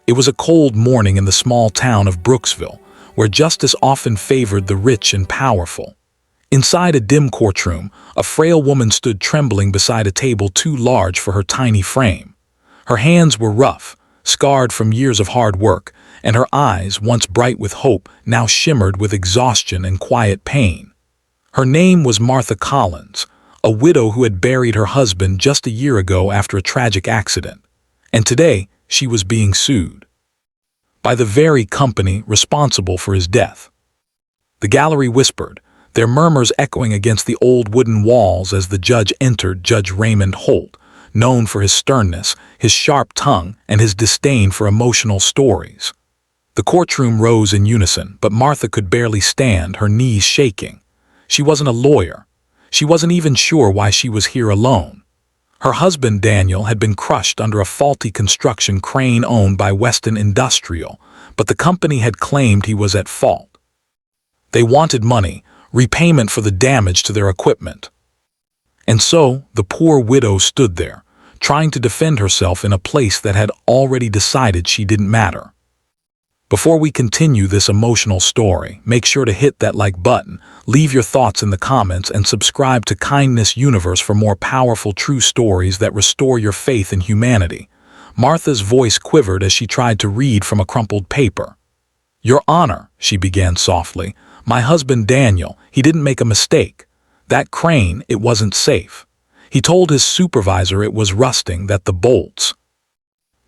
It was a cold morning in the small town of Brooksville, where justice often favored the rich and powerful. Inside a dim courtroom, a frail woman stood trembling beside a table too large for her tiny frame. Her hands were rough, scarred from years of hard work, and her eyes, once bright with hope, now shimmered with exhaustion and quiet pain. Her name was Martha Collins, a widow who had buried her husband just a year ago after a tragic accident. And today, she was being sued by the very company responsible for his death. The gallery whispered, their murmurs echoing against the old wooden walls as the judge entered. Judge Raymond Holt, known for his sternness, his sharp tongue, and his disdain for emotional stories. The courtroom rose in unison, but Martha could barely stand, her knees shaking. She wasn't a lawyer. She wasn't even sure why she was here alone. Her husband, Daniel, had been crushed under a faulty construction crane owned by Weston Industrial, but the company had claimed he was at fault. They wanted money, repayment for the damage to their equipment. And so, the poor widow stood there, trying to defend herself in a place that had already decided she didn't matter. Before we continue this emotional story, make sure to hit that like button, leave your thoughts in the comments, and subscribe to Kindness Universe for more powerful true stories that restore your faith in humanity. Martha's voice quivered as she tried to read from a crumpled paper. "Your Honor," she began softly, "my husband Daniel, he didn't make a mistake. That crane, it wasn't safe. He told his supervisor it was rusting, that the bolts—"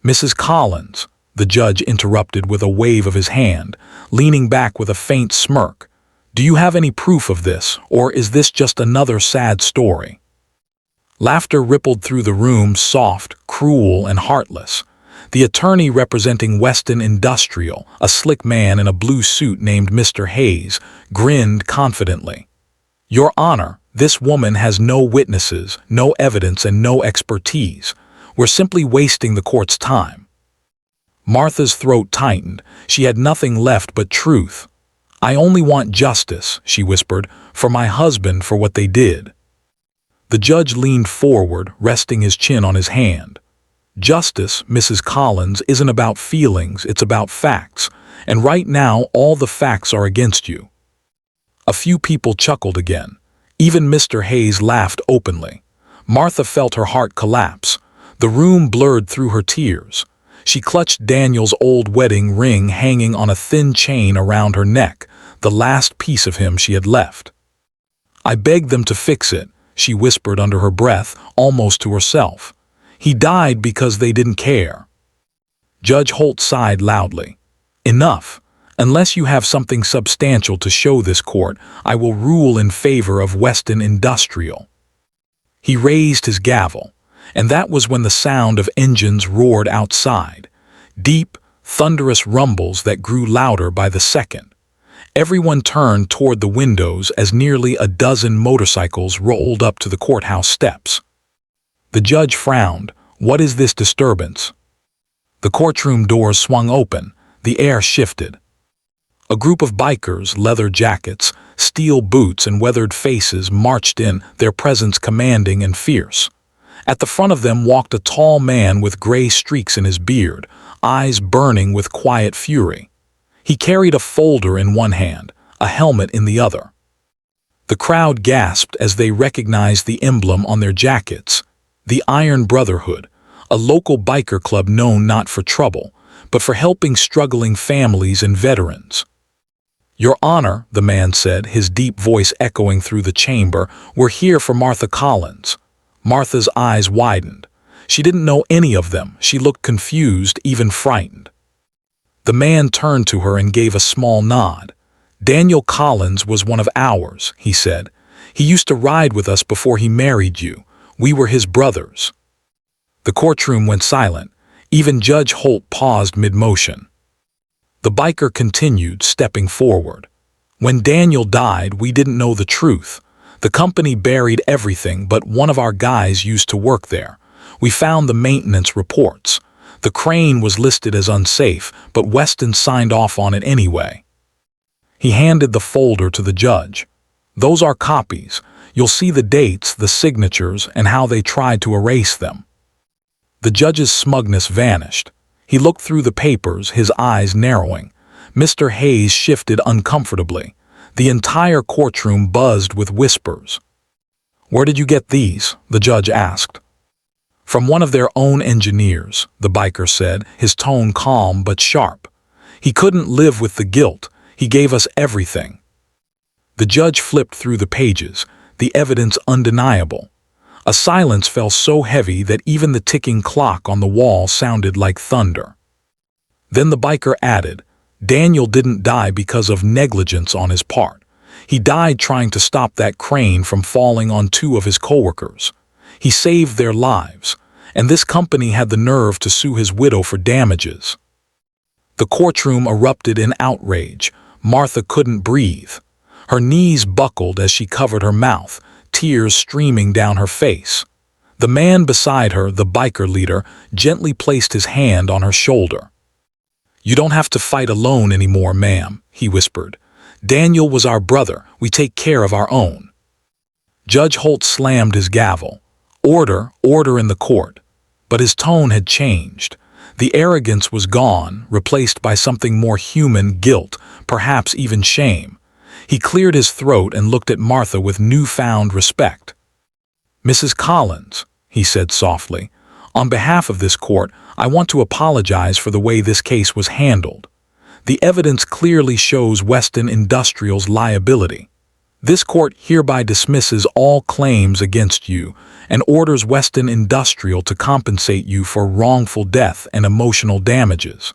"Mrs. Collins," the judge interrupted with a wave of his hand, leaning back with a faint smirk, "do you have any proof of this, or is this just another sad story?" Laughter rippled through the room, soft, cruel, and heartless. The attorney representing Weston Industrial, a slick man in a blue suit named Mr. Hayes, grinned confidently. "Your Honor, this woman has no witnesses, no evidence, and no expertise. We're simply wasting the court's time." Martha's throat tightened. She had nothing left but truth. "I only want justice," she whispered, "for my husband, for what they did." The judge leaned forward, resting his chin on his hand. "Justice, Mrs. Collins, isn't about feelings, it's about facts. And right now, all the facts are against you." A few people chuckled again. Even Mr. Hayes laughed openly. Martha felt her heart collapse. The room blurred through her tears. She clutched Daniel's old wedding ring hanging on a thin chain around her neck, the last piece of him she had left. "I begged them to fix it," she whispered under her breath, almost to herself. "He died because they didn't care." Judge Holt sighed loudly. "Enough. Unless you have something substantial to show this court, I will rule in favor of Weston Industrial." He raised his gavel, and that was when the sound of engines roared outside, deep, thunderous rumbles that grew louder by the second. Everyone turned toward the windows as nearly a dozen motorcycles rolled up to the courthouse steps. The judge frowned. "What is this disturbance?" The courtroom doors swung open. The air shifted. A group of bikers, leather jackets, steel boots, and weathered faces marched in, their presence commanding and fierce. At the front of them walked a tall man with gray streaks in his beard, eyes burning with quiet fury. He carried a folder in one hand, a helmet in the other. The crowd gasped as they recognized the emblem on their jackets, the Iron Brotherhood, a local biker club known not for trouble, but for helping struggling families and veterans. "Your Honor," the man said, his deep voice echoing through the chamber, "we're here for Martha Collins." Martha's eyes widened. She didn't know any of them. She looked confused, even frightened. The man turned to her and gave a small nod. "Daniel Collins was one of ours," he said. "He used to ride with us before he married you. We were his brothers." The courtroom went silent. Even Judge Holt paused mid-motion. The biker continued, stepping forward. "When Daniel died, we didn't know the truth. The company buried everything, but one of our guys used to work there. We found the maintenance reports. The crane was listed as unsafe, but Weston signed off on it anyway." He handed the folder to the judge. "Those are copies. You'll see the dates, the signatures, and how they tried to erase them." The judge's smugness vanished. He looked through the papers, his eyes narrowing. Mr. Hayes shifted uncomfortably. The entire courtroom buzzed with whispers. "Where did you get these?" the judge asked. "From one of their own engineers," the biker said, his tone calm but sharp. "He couldn't live with the guilt. He gave us everything." The judge flipped through the pages, the evidence undeniable. A silence fell so heavy that even the ticking clock on the wall sounded like thunder. Then the biker added, "Daniel didn't die because of negligence on his part. He died trying to stop that crane from falling on two of his coworkers. He saved their lives, and this company had the nerve to sue his widow for damages." The courtroom erupted in outrage. Martha couldn't breathe. Her knees buckled as she covered her mouth, tears streaming down her face. The man beside her, the biker leader, gently placed his hand on her shoulder. "You don't have to fight alone anymore, ma'am," he whispered. "Daniel was our brother. We take care of our own." Judge Holt slammed his gavel. Order, order in the court. But his tone had changed. The arrogance was gone, replaced by something more human, guilt, perhaps even shame. He cleared his throat and looked at Martha with newfound respect. "Mrs. Collins," he said softly, "on behalf of this court, I want to apologize for the way this case was handled. The evidence clearly shows Weston Industrial's liability. This court hereby dismisses all claims against you and orders Weston Industrial to compensate you for wrongful death and emotional damages."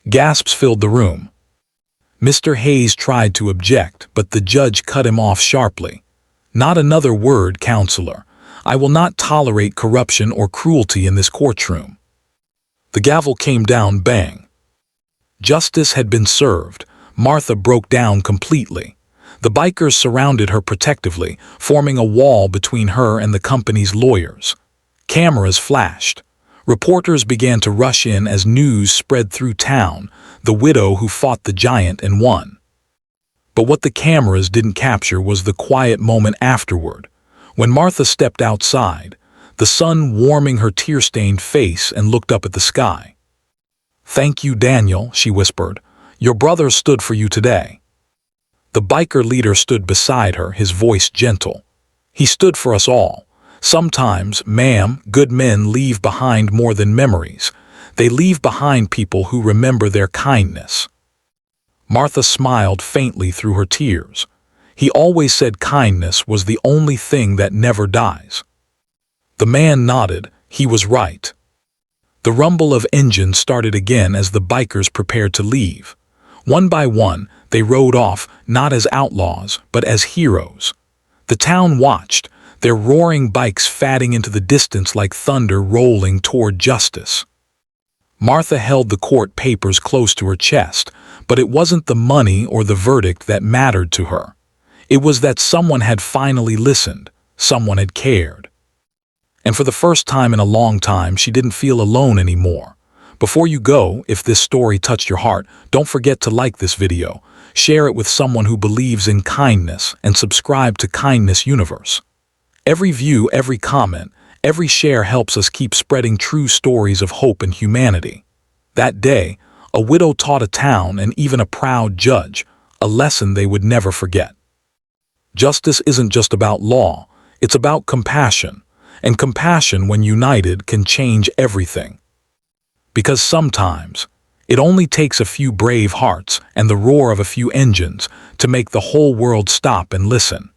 Gasps filled the room. Mr. Hayes tried to object, but the judge cut him off sharply. "Not another word, counselor. I will not tolerate corruption or cruelty in this courtroom." The gavel came down, bang. Justice had been served. Martha broke down completely. The bikers surrounded her protectively, forming a wall between her and the company's lawyers. Cameras flashed. Reporters began to rush in as news spread through town, the widow who fought the giant and won. But what the cameras didn't capture was the quiet moment afterward, when Martha stepped outside, the sun warming her tear-stained face, and looked up at the sky. "Thank you, Daniel," she whispered. "Your brother stood for you today." The biker leader stood beside her, his voice gentle. "He stood for us all. Sometimes, ma'am, good men leave behind more than memories. They leave behind people who remember their kindness." Martha smiled faintly through her tears. "He always said kindness was the only thing that never dies." The man nodded. He was right. The rumble of engines started again as the bikers prepared to leave. One by one, they rode off, not as outlaws, but as heroes. The town watched, their roaring bikes fading into the distance like thunder rolling toward justice. Martha held the court papers close to her chest, but it wasn't the money or the verdict that mattered to her. It was that someone had finally listened, someone had cared. And for the first time in a long time, she didn't feel alone anymore. Before you go, if this story touched your heart, don't forget to like this video, share it with someone who believes in kindness, and subscribe to Kindness Universe. Every view, every comment, every share helps us keep spreading true stories of hope and humanity. That day, a widow taught a town and even a proud judge a lesson they would never forget. Justice isn't just about law, it's about compassion. And compassion, when united, can change everything. Because sometimes, it only takes a few brave hearts and the roar of a few engines to make the whole world stop and listen.